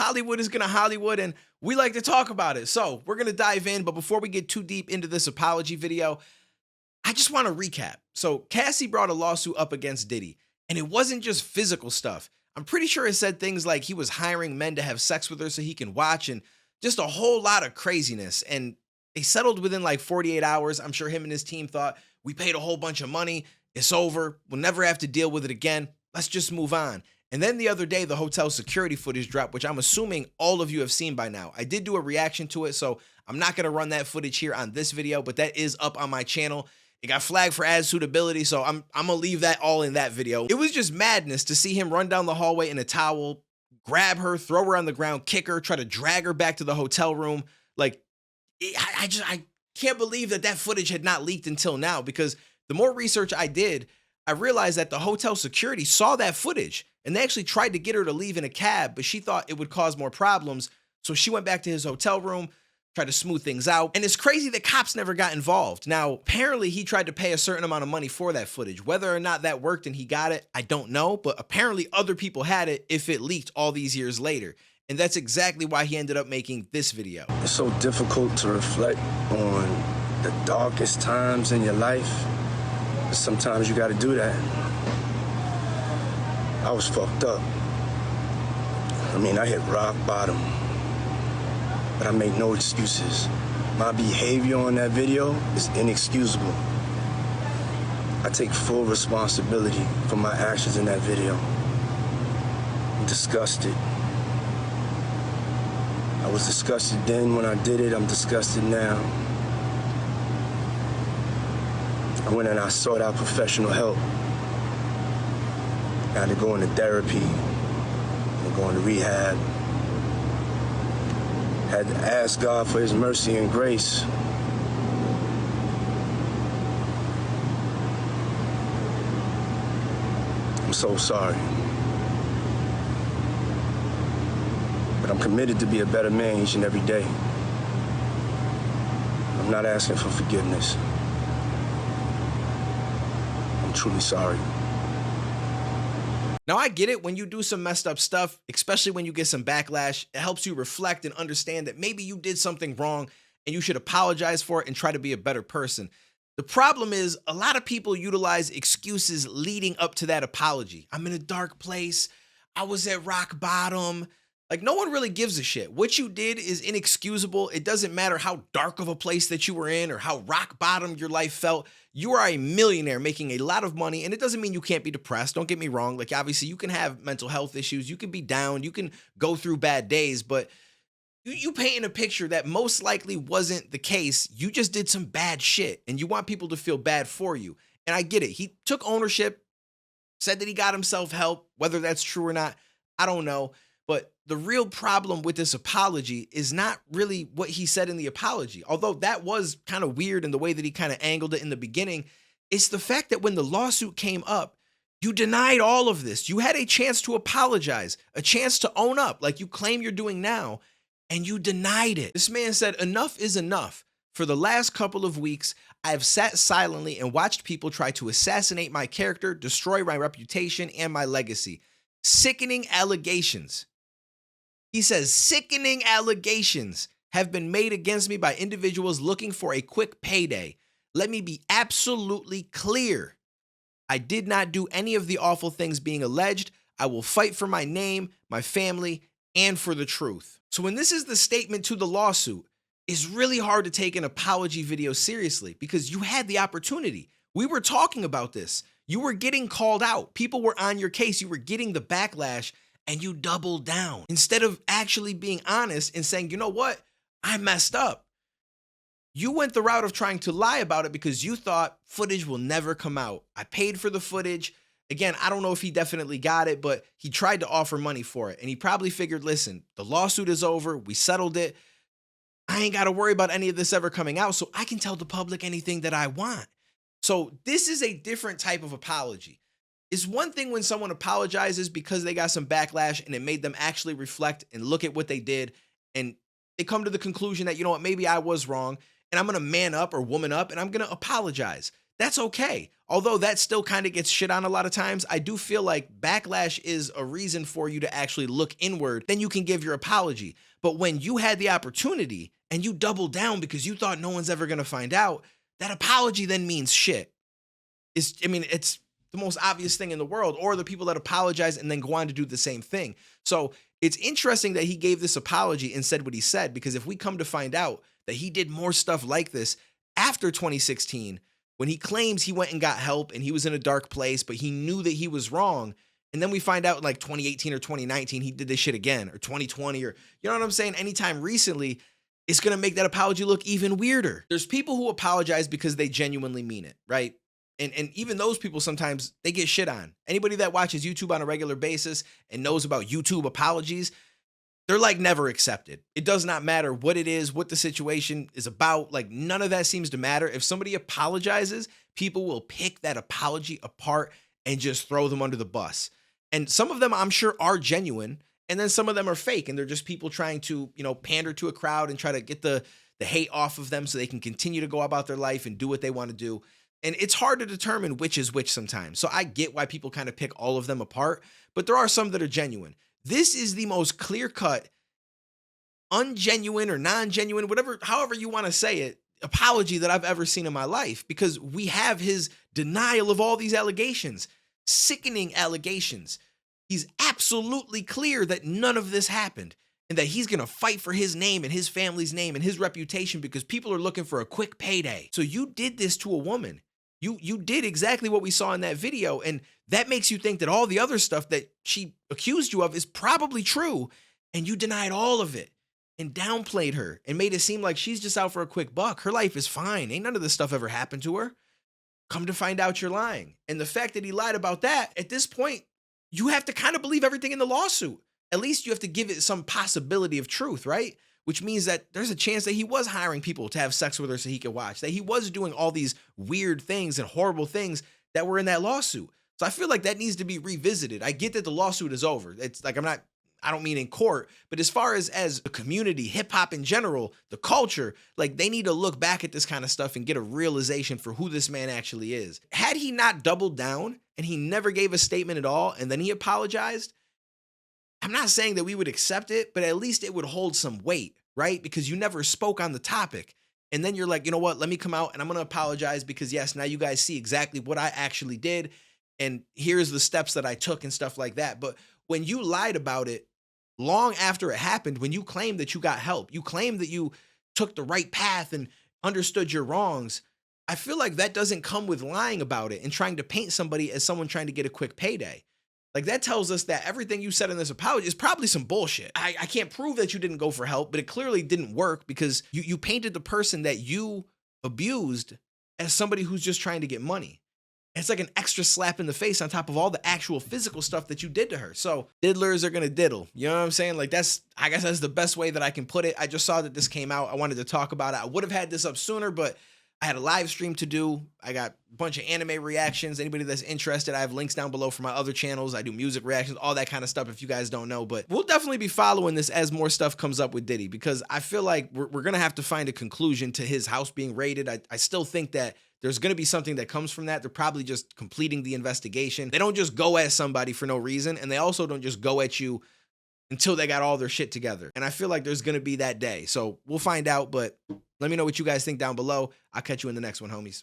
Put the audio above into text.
Hollywood is gonna Hollywood, and we like to talk about it. So we're gonna dive in, but before we get too deep into this apology video, I just want to recap. So Cassie brought a lawsuit up against Diddy, and it wasn't just physical stuff. I'm pretty sure it said things like he was hiring men to have sex with her so he can watch, and just a whole lot of craziness. And they settled within like 48 hours. I'm sure him and his team thought, we paid a whole bunch of money. It's over. We'll never have to deal with it again. Let's just move on. And then the other day, the hotel security footage dropped, which I'm assuming all of you have seen by now. I did do a reaction to it, so I'm not going to run that footage here on this video, but that is up on my channel. It got flagged for ad suitability, so I'm going to leave that all in that video. It was just madness to see him run down the hallway in a towel, grab her, throw her on the ground, kick her, try to drag her back to the hotel room. Like, I can't believe that footage had not leaked until now, because the more research I did, I realized that the hotel security saw that footage and they actually tried to get her to leave in a cab, but she thought it would cause more problems. So she went back to his hotel room, tried to smooth things out. And it's crazy that cops never got involved. Now, apparently he tried to pay a certain amount of money for that footage. Whether or not that worked and he got it, I don't know. But apparently other people had it if it leaked all these years later. And that's exactly why he ended up making this video. It's so difficult to reflect on the darkest times in your life. But sometimes you gotta do that. I was fucked up. I mean, I hit rock bottom. But I make no excuses. My behavior on that video is inexcusable. I take full responsibility for my actions in that video. I'm disgusted. I was disgusted then when I did it. I'm disgusted now. I went and I sought out professional help. I had to go into therapy, and go into rehab. Had to ask God for his mercy and grace. I'm so sorry. But I'm committed to be a better man each and every day. I'm not asking for forgiveness. I'm truly sorry. Now, I get it when you do some messed up stuff, especially when you get some backlash. It helps you reflect and understand that maybe you did something wrong and you should apologize for it and try to be a better person. The problem is a lot of people utilize excuses leading up to that apology. I'm in a dark place. I was at rock bottom. Like, no one really gives a shit. What you did is inexcusable. It doesn't matter how dark of a place that you were in or how rock bottom your life felt. You are a millionaire making a lot of money, and it doesn't mean you can't be depressed. Don't get me wrong. Like, obviously, you can have mental health issues. You can be down. You can go through bad days, but you painting a picture that most likely wasn't the case. You just did some bad shit, and you want people to feel bad for you. And I get it. He took ownership, said that he got himself help. Whether that's true or not, I don't know. But the real problem with this apology is not really what he said in the apology, although that was kind of weird in the way that he kind of angled it in the beginning. It's the fact that when the lawsuit came up, you denied all of this. You had a chance to apologize, a chance to own up like you claim you're doing now, and you denied it. This man said, enough is enough. For the last couple of weeks, I have sat silently and watched people try to assassinate my character, destroy my reputation and my legacy. Sickening allegations. He says, sickening allegations have been made against me by individuals looking for a quick payday. Let me be absolutely clear. I did not do any of the awful things being alleged. I will fight for my name, my family, and for the truth. So when this is the statement to the lawsuit, it's really hard to take an apology video seriously because you had the opportunity. We were talking about this. You were getting called out. People were on your case. You were getting the backlash. And you doubled down instead of actually being honest and saying, you know what? I messed up. You went the route of trying to lie about it because you thought footage will never come out. I paid for the footage. Again, I don't know if he definitely got it, but he tried to offer money for it. And he probably figured, listen, the lawsuit is over. We settled it. I ain't got to worry about any of this ever coming out, so I can tell the public anything that I want. So this is a different type of apology. It's one thing when someone apologizes because they got some backlash and it made them actually reflect and look at what they did. And they come to the conclusion that, you know what, maybe I was wrong and I'm going to man up or woman up and I'm going to apologize. that's okay. Although that still kind of gets shit on a lot of times, I do feel like backlash is a reason for you to actually look inward. Then you can give your apology. But when you had the opportunity and you doubled down because you thought no one's ever going to find out, that apology then means shit. It's the most obvious thing in the world, or the people that apologize and then go on to do the same thing. So it's interesting that he gave this apology and said what he said, because if we come to find out that he did more stuff like this after 2016, when he claims he went and got help and he was in a dark place, but he knew that he was wrong, and then we find out in like 2018 or 2019, he did this shit again, or 2020, or you know what I'm saying? Anytime recently, it's going to make that apology look even weirder. There's people who apologize because they genuinely mean it, right? And even those people, sometimes they get shit on. Anybody that watches YouTube on a regular basis and knows about YouTube apologies, they're like never accepted. It does not matter what it is, what the situation is about. Like none of that seems to matter. If somebody apologizes, people will pick that apology apart and just throw them under the bus. And some of them I'm sure are genuine, and then some of them are fake, and they're just people trying to, pander to a crowd and try to get the hate off of them so they can continue to go about their life and do what they want to do. And it's hard to determine which is which sometimes. So I get why people kind of pick all of them apart, but there are some that are genuine. This is the most clear-cut, ungenuine or non-genuine, however you want to say it, apology that I've ever seen in my life, because we have his denial of all these allegations, sickening allegations. He's absolutely clear that none of this happened and that he's going to fight for his name and his family's name and his reputation because people are looking for a quick payday. So you did this to a woman. You did exactly what we saw in that video, and that makes you think that all the other stuff that she accused you of is probably true, and you denied all of it and downplayed her and made it seem like she's just out for a quick buck. Her life is fine. Ain't none of this stuff ever happened to her. Come to find out you're lying. And the fact that he lied about that, at this point, you have to kind of believe everything in the lawsuit. At least you have to give it some possibility of truth, right? Which means that there's a chance that he was hiring people to have sex with her so he could watch, that he was doing all these weird things and horrible things that were in that lawsuit. So I feel like that needs to be revisited. I get that the lawsuit is over. It's like, I don't mean in court, but as far as the community, hip hop in general, the culture, like they need to look back at this kind of stuff and get a realization for who this man actually is. Had he not doubled down and he never gave a statement at all, and then he apologized, I'm not saying that we would accept it, but at least it would hold some weight, right? Because you never spoke on the topic. And then you're like, you know what? Let me come out and I'm going to apologize because yes, now you guys see exactly what I actually did. And here's the steps that I took and stuff like that. But when you lied about it long after it happened, when you claimed that you got help, you claimed that you took the right path and understood your wrongs, I feel like that doesn't come with lying about it and trying to paint somebody as someone trying to get a quick payday. Like that tells us that everything you said in this apology is probably some bullshit. I can't prove that you didn't go for help, but it clearly didn't work because you painted the person that you abused as somebody who's just trying to get money. It's like an extra slap in the face on top of all the actual physical stuff that you did to her. So diddlers are going to diddle. You know what I'm saying? Like I guess that's the best way that I can put it. I just saw that this came out. I wanted to talk about it. I would have had this up sooner, but I had a live stream to do. I got a bunch of anime reactions. Anybody that's interested, I have links down below for my other channels. I do music reactions, all that kind of stuff if you guys don't know. But we'll definitely be following this as more stuff comes up with Diddy, because I feel like we're going to have to find a conclusion to his house being raided. I still think that there's going to be something that comes from that. They're probably just completing the investigation. They don't just go at somebody for no reason, and they also don't just go at you until they got all their shit together. And I feel like there's going to be that day. So we'll find out, but let me know what you guys think down below. I'll catch you in the next one, homies.